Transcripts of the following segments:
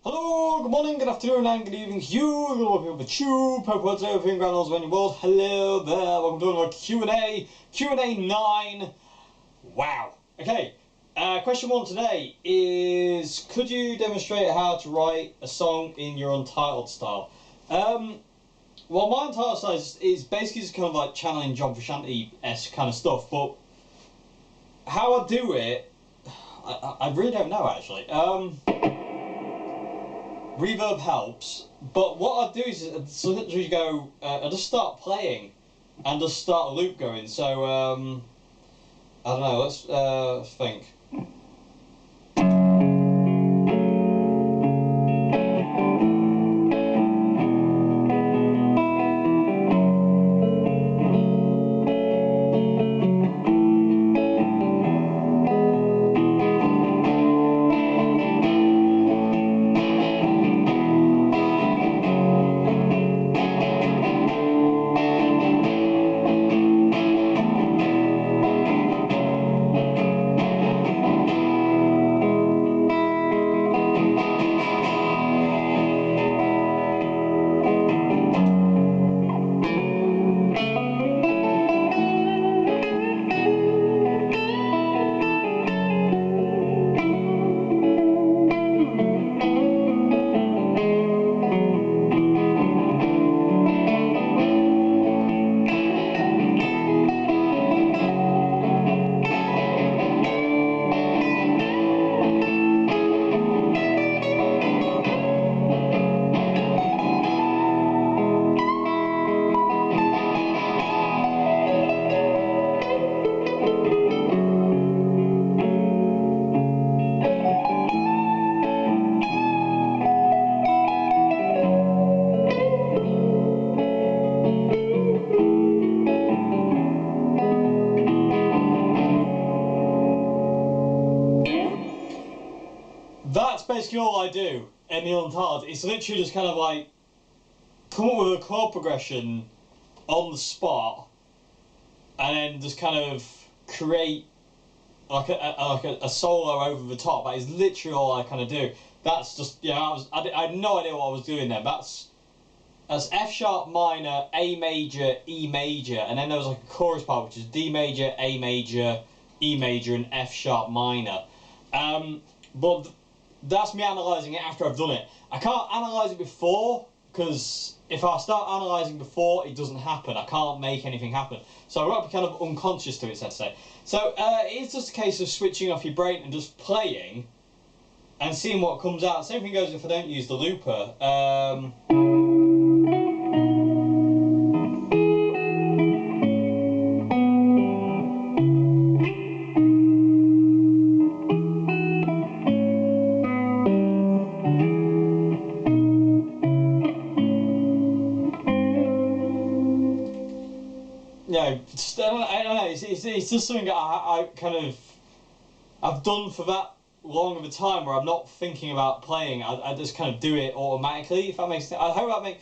Hello, good morning, good afternoon, and good evening to you. Welcome over the tube. Hope what's everything around us around your world. Hello there. Welcome to another Q&A. Q&A 9. Wow. Okay. Question 1 today is: could you demonstrate how to write a song in your untitled style? Well, my untitled style is basically just kind of like channeling John Frusciante-esque kind of stuff, but how I do it, I really don't know actually. Reverb helps, but what I do is literally go, I just start playing and just start a loop going. So I don't know, let's think. That's basically all I do in the untitled. It's literally just kind of like come up with a chord progression on the spot, and then just kind of create like a solo over the top. That is literally all I kind of do. That's just, yeah, I had no idea what I was doing there. That's F sharp minor, A major, E major, and then there was like a chorus part which is D major, A major, E major, and F sharp minor. But that's me analysing it after I've done it. I can't analyse it before, because if I start analysing before, it doesn't happen. I can't make anything happen. So I've got to be kind of unconscious to it, let's say. So it's just a case of switching off your brain and just playing and seeing what comes out. Same thing goes if I don't use the looper. I don't know, it's just something that I kind of, I've done for that long of a time where I'm not thinking about playing. I just kind of do it automatically, if that makes sense. I hope that makes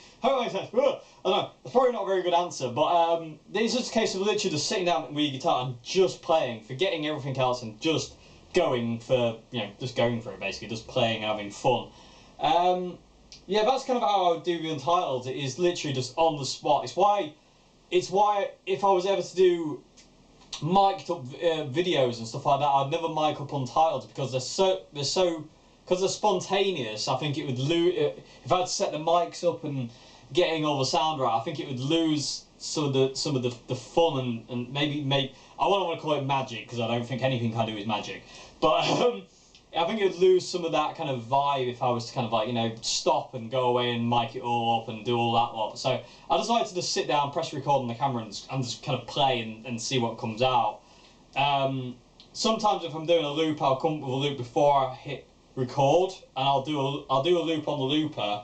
sense. I don't know, it's probably not a very good answer, but it's just a case of literally just sitting down with your guitar and just playing, forgetting everything else and just going for, just going for it basically, just playing and having fun. Yeah, that's kind of how I would do the Untitled. It is literally just on the spot. It's why if I was ever to do mic'd up videos and stuff like that, I'd never mic up Untitled, because because they're spontaneous. I think it would lose if I'd set the mics up and getting all the sound right. I think it would lose some of the fun and maybe I don't want to call it magic, because I don't think anything I do is magic, but I think it would lose some of that kind of vibe if I was to kind of like, stop and go away and mic it all up and do all that lot. So I just like to just sit down, press record on the camera and just kind of play and see what comes out. Sometimes if I'm doing a loop, I'll come up with a loop before I hit record, and I'll do a loop on the looper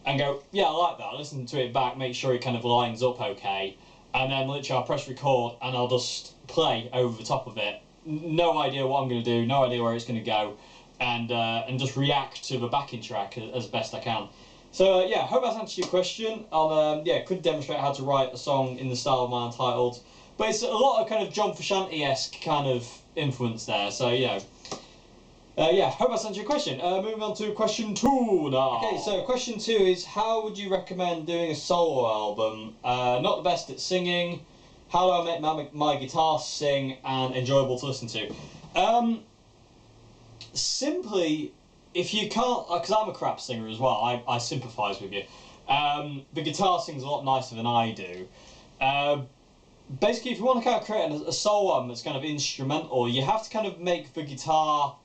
and go, yeah, I like that, listen to it back, make sure it kind of lines up okay, and then literally I'll press record and I'll just play over the top of it. No idea what I'm going to do, no idea where it's going to go, and just react to the backing track as best I can. So yeah, hope that's answered your question. I'll could demonstrate how to write a song in the style of my Untitled, but it's a lot of kind of John Frusciante-esque kind of influence there. So yeah, Yeah, hope that's answered your question. Moving on to question 2 now. Okay, so question 2 is, how would you recommend doing a solo album? Not the best at singing. How do I make my guitar sing and enjoyable to listen to? Simply, if you can't, because I'm a crap singer as well, I sympathise with you. The guitar sings a lot nicer than I do. Basically, if you want to kind of create a solo album that's kind of instrumental, you have to kind of make the guitar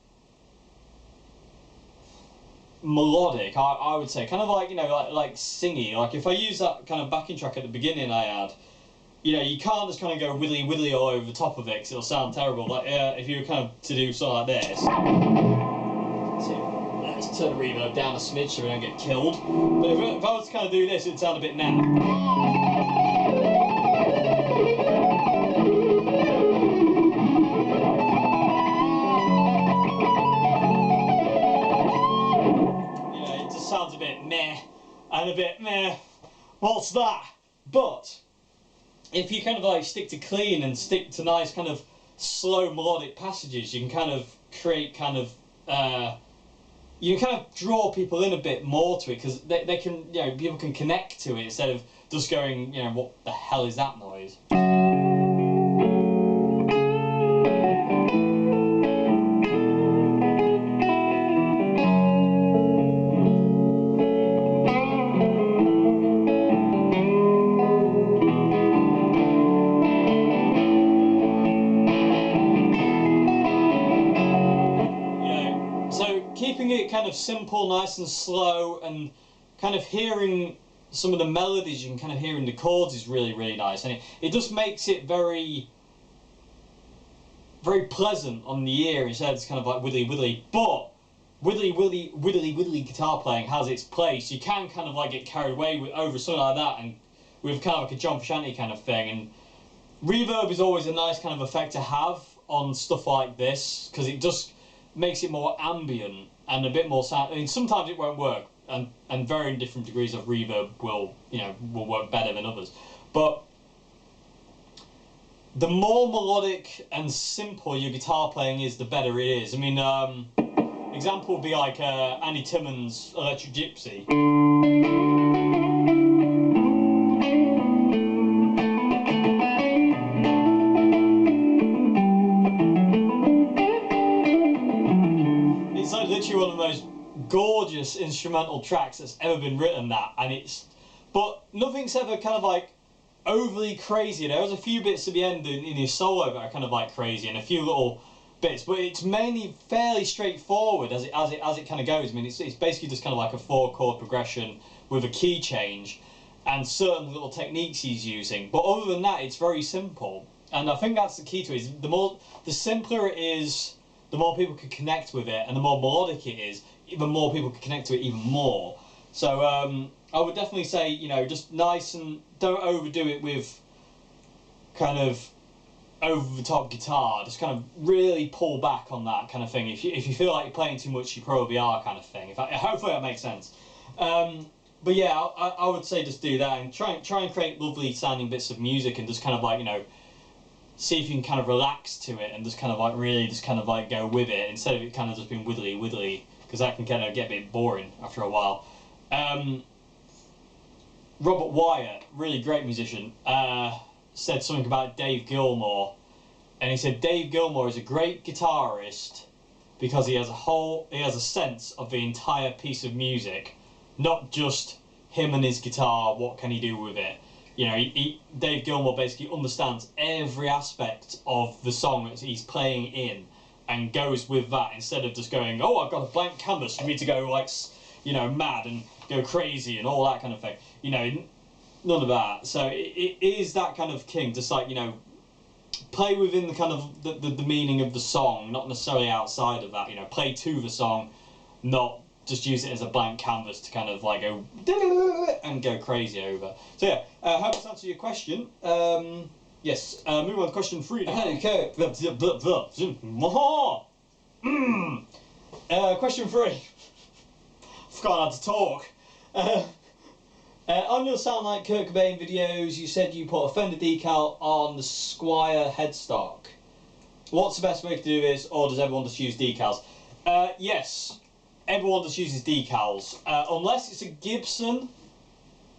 melodic, I would say, kind of like, you know, like singy. Like if I use that kind of backing track at the beginning I had, you know, you can't just kind of go widdly widdly all over the top of it because it'll sound terrible. Like if you were kind of to do something like this. So let's turn the reverb down a smidge so we don't get killed. But if I was to kind of do this, it'd sound a bit naff. Sounds a bit meh and a bit meh, what's that? But if you kind of like stick to clean and stick to nice kind of slow melodic passages, you can kind of create kind of you can kind of draw people in a bit more to it, because they can, you know, people can connect to it instead of just going, you know, what the hell is that noise? Keeping it kind of simple, nice and slow, and kind of hearing some of the melodies and kind of hearing the chords is really, really nice. And it just makes it very, very pleasant on the ear instead of it's kind of like widdly widdly. But widdly guitar playing has its place. You can kind of like get carried away over something like that and with kind of like a John Frusciante kind of thing. And reverb is always a nice kind of effect to have on stuff like this, because it just makes it more ambient and a bit more sound. I mean, sometimes it won't work, and varying different degrees of reverb will work better than others. But the more melodic and simple your guitar playing is, the better it is. I mean, example would be like Andy Timmons' Electric Gypsy. Literally one of the most gorgeous instrumental tracks that's ever been written, but nothing's ever kind of like overly crazy. There was a few bits at the end in his solo that are kind of like crazy, and a few little bits, but it's mainly fairly straightforward as it kind of goes. I mean, it's basically just kind of like a 4-chord progression with a key change and certain little techniques he's using. But other than that, it's very simple, and I think that's the key to it. Is the simpler it is, the more people can connect with it, and the more melodic it is, even more people can connect to it even more. So I would definitely say, you know, just nice, and don't overdo it with kind of over-the-top guitar. Just kind of really pull back on that kind of thing. If you feel like you're playing too much, you probably are, kind of thing. Hopefully that makes sense. But yeah, I would say just do that, and try and create lovely sounding bits of music, and just kind of like, you know, see if you can kind of relax to it and just kind of like really just kind of like go with it instead of it kind of just being widdly, because that can kind of get a bit boring after a while. Robert Wyatt, really great musician, said something about Dave Gilmour, and he said Dave Gilmour is a great guitarist because he has a sense of the entire piece of music, not just him and his guitar, what can he do with it. You know, Dave Gilmour basically understands every aspect of the song that he's playing in and goes with that, instead of just going, oh, I've got a blank canvas for me to go, like, you know, mad and go crazy and all that kind of thing. You know, none of that. So it is that kind of king, just like, you know, play within the kind of the meaning of the song, not necessarily outside of that. You know, play to the song, not just use it as a blank canvas to kind of like go and go crazy over. So yeah, hope that's answered your question. Yes, move on to question 3 now. Okay. Question 3. Forgot how to talk. On your Sound Like Kurt Cobain videos, you said you put a fender decal on the Squire headstock. What's the best way to do this, or does everyone just use decals? Yes, everyone just uses decals. Unless it's a Gibson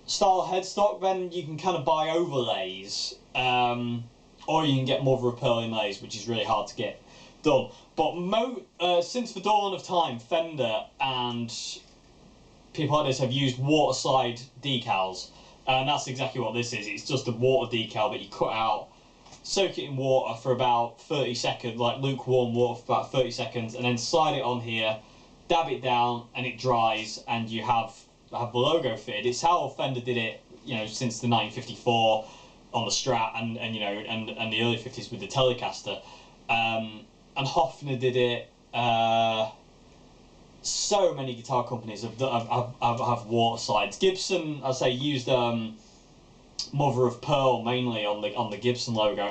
style headstock, then you can kind of buy overlays. Or you can get mother of pearl inlays, which is really hard to get done. But since the dawn of time, Fender and people like this have used water slide decals. And that's exactly what this is. It's just a water decal that you cut out, soak it in water for about 30 seconds, like lukewarm water for about 30 seconds, and then slide it on here, dab it down, and it dries, and you have the logo fitted. It's how Fender did it, since the 1954 on the Strat, and the early 50s with the Telecaster, and Hofner did it. So many guitar companies have water slides. Gibson, I say, used mother of pearl mainly on the Gibson logo.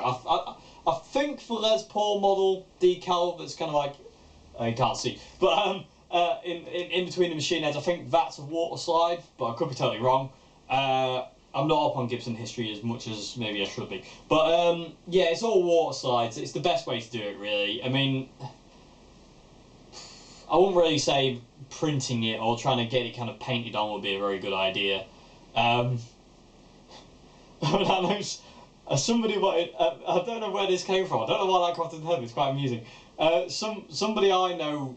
I think the Les Paul model decal that's kind of like, you can't see, but in between the machine heads, I think that's a water slide, but I could be totally wrong. I'm not up on Gibson history as much as maybe I should be, but yeah, it's all water slides. It's the best way to do it, really. I mean, I wouldn't really say printing it or trying to get it kind of painted on would be a very good idea. I know somebody wanted, I don't know where this came from. I don't know why that cropped in the head. It's quite amusing. Somebody I know's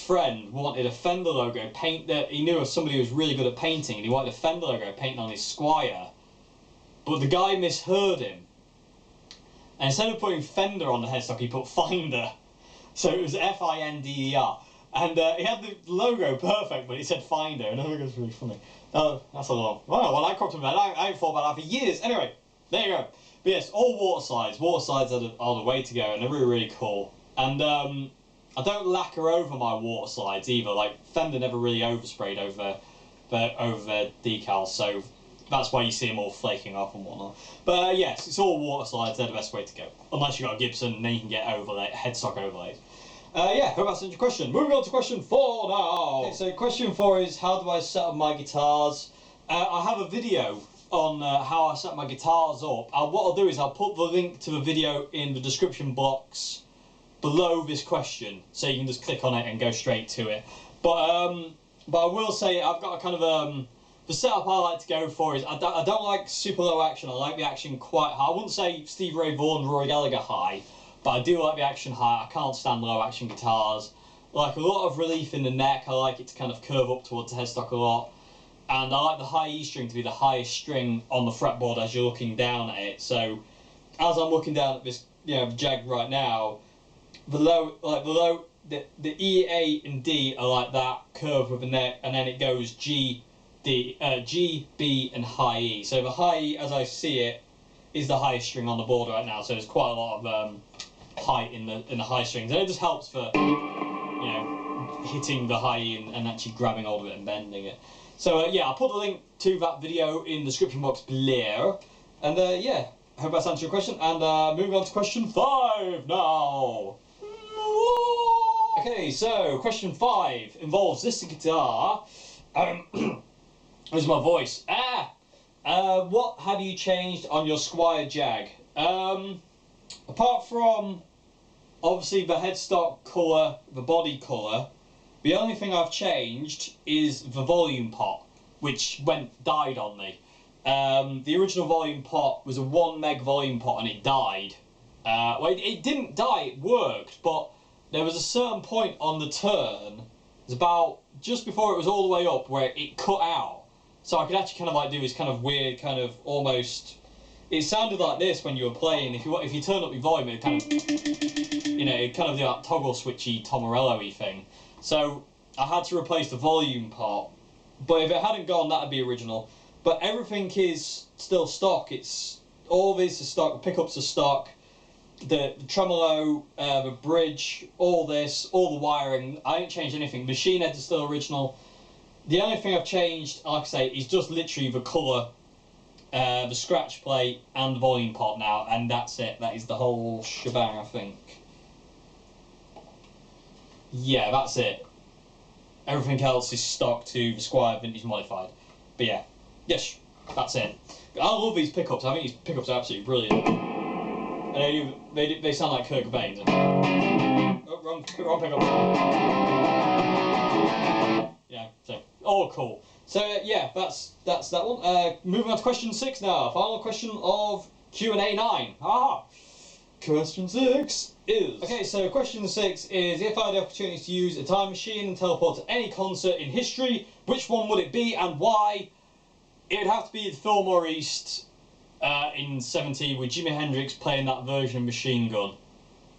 friend wanted a Fender logo paint that he knew of somebody who was really good at painting, and he wanted a Fender logo painted on his Squire, but the guy misheard him, and instead of putting Fender on the headstock, he put Finder. So it was Finder, and he had the logo perfect, but it said Finder, and I think it was really funny. That's a long. Well, I cropped him out. I ain't thought about that for years. Anyway, there you go. But yes, all water slides. Water slides are the way to go, and they're really, really cool. And I don't lacquer over my water slides either. Like Fender never really oversprayed over their decals, so that's why you see them all flaking off and whatnot. But yes, it's all water slides. They're the best way to go. Unless you've got a Gibson, and then you can get headstock overlays. Yeah, hope that's your question. Moving on to question 4 now. Okay, so question 4 is, how do I set up my guitars? I have a video on how I set my guitars up. What I'll do is I'll put the link to the video in the description box below this question, so you can just click on it and go straight to it. But I will say I've got a kind of the setup I like to go for is I don't like super low action. I like the action quite high. I wouldn't say Stevie Ray Vaughan, Roy Gallagher high, but I do like the action high. I can't stand low action guitars. I like a lot of relief in the neck. I like it to kind of curve up towards the headstock a lot. And I like the high E string to be the highest string on the fretboard as you're looking down at it. So as I'm looking down at this, Jag right now, the E, A, and D are like that curve with the neck, and then it goes G, D, G, B, and high E. So the high E, as I see it, is the highest string on the board right now. So there's quite a lot of height in the high strings, and it just helps for hitting the high E and actually grabbing hold of it and bending it. So yeah, I'll put the link to that video in the description box below, and yeah, hope that's answered your question. And moving on to question 5 now. Okay, so question 5 involves this guitar. Where's my voice? What have you changed on your Squier Jag? Apart from obviously the headstock colour, the body colour, the only thing I've changed is the volume pot, which died on me. The original volume pot was a 1 meg volume pot, and it died. Well, it didn't die, it worked, but there was a certain point on the turn, it was about just before it was all the way up, where it cut out. So I could actually kind of like do this kind of weird, kind of almost, it sounded like this when you were playing. If you turn up your volume, it kind of, it kind of do that toggle switchy Tom Morello-y thing. So I had to replace the volume pot, but if it hadn't gone, that'd be original. But everything is still stock. All this is stock. The pickups are stock. The tremolo, the bridge, all this, all the wiring. I ain't changed anything. Machine heads are still original. The only thing I've changed, like I say, is just literally the colour, the scratch plate, and the volume pot now, and that's it. That is the whole shebang, I think. Yeah, that's it. Everything else is stock to the Squier Vintage Modified. But yeah, yes, that's it. I love these pickups. I think these pickups are absolutely brilliant. They sound like Kurt Cobain. wrong pickup. Yeah, so all cool. So yeah, that's that one. Moving on to question 6 now. Final question of Q&A 9. Ah, question 6 is okay. So question 6 is: if I had the opportunity to use a time machine and teleport to any concert in history, which one would it be and why? It would have to be the Fillmore East in '70 with Jimi Hendrix playing that version of Machine Gun.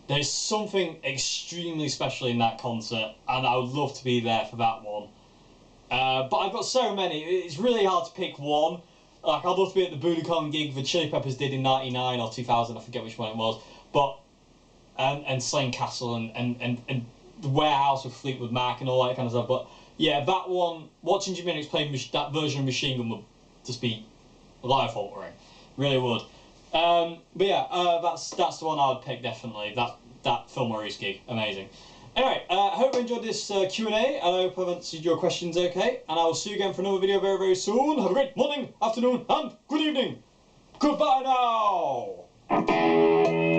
There's something extremely special in that concert, and I would love to be there for that one. But I've got so many, it's really hard to pick one. Like, I'd love to be at the Budokan gig the Chili Peppers did in '99 or 2000, I forget which one it was. But and Slane Castle and the Warehouse with Fleetwood Mac and all that kind of stuff. But yeah, that one, watching Jimi Hendrix play that version of Machine Gun would just be life altering, really would. But yeah, that's the one I would pick definitely. That Fillmore East gig, amazing. Anyway, I hope you enjoyed this Q&A, and I hope I've answered your questions okay. And I will see you again for another video very, very soon. Have a great morning, afternoon, and good evening. Goodbye now.